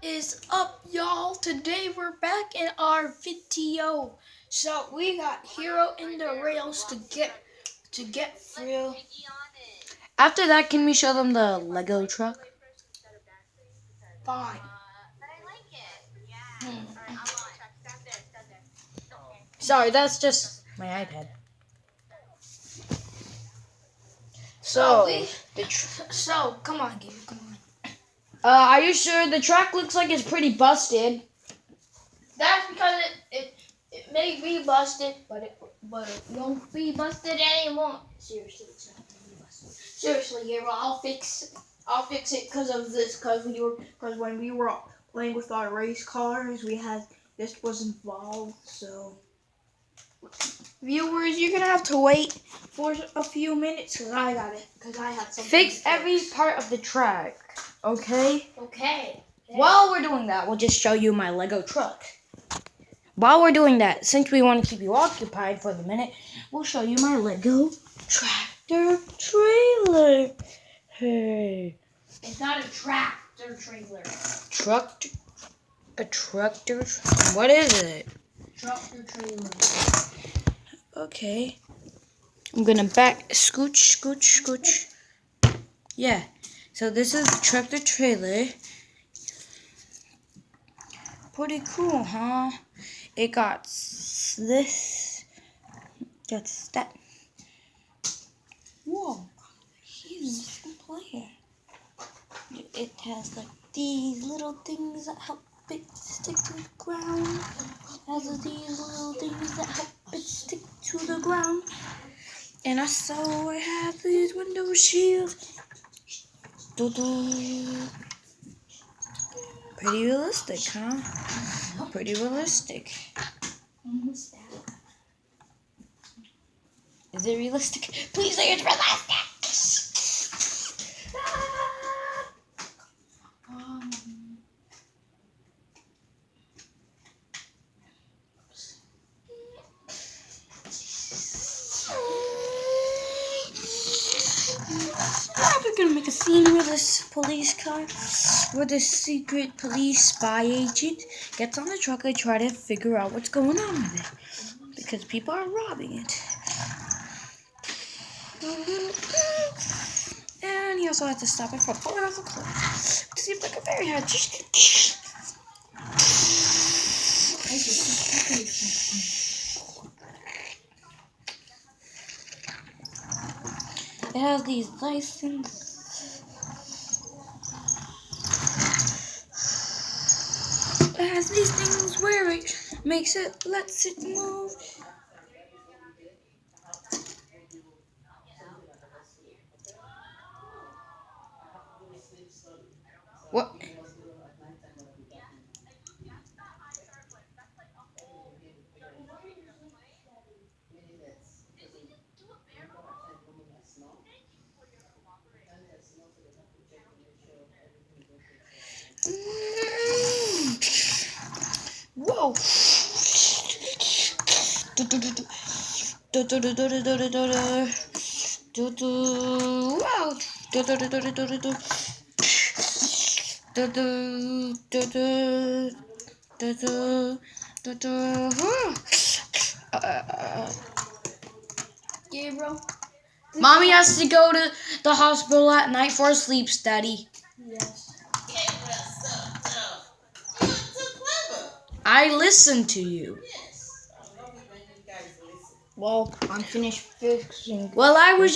Is up, y'all? Today we're back in our video. So we got Hero in the rails to get through. After that, can we show them the Lego truck? Fine. Sorry, that's just my iPad. So Come on, Gabe, come on. Are you sure the track looks like it's pretty busted? That's because it may be busted, but it won't be busted anymore. Seriously, it's not gonna be busted. Seriously, Hero, I'll fix it because of this. Because when we were playing with our race cars, this was involved. So, viewers, you're gonna have to wait for a few minutes because I had something. Fix every part of the track, okay? Okay. While we're doing that, we'll just show you my Lego truck. While we're doing that, since we want to keep you occupied for the minute, we'll show you my Lego tractor trailer. Hey. It's not a tractor trailer. A tractor? What is it? Tractor trailer. Okay. I'm gonna scooch. Yeah. So this is the tractor trailer. Pretty cool, huh? It got this. That's that. Whoa. He's a player. It has like these little things that help it stick to the ground. It has these little things that help it stick to the ground. And I have these window shields. Pretty realistic, huh? Pretty realistic. Is it realistic? Please say it's realistic. We're gonna make a scene with this police car, where this secret police spy agent gets on the truck and try to figure out what's going on with it, because people are robbing it. And he also has to stop it from falling off the cliff. It seems like a very hard. It has these nice things. It has these things where it lets it move. What? Whoa! Yeah, bro. Mommy has to go to the hospital at night for a sleep study. Yes. I listen to you. Well, I'm finished fixing. Well, I was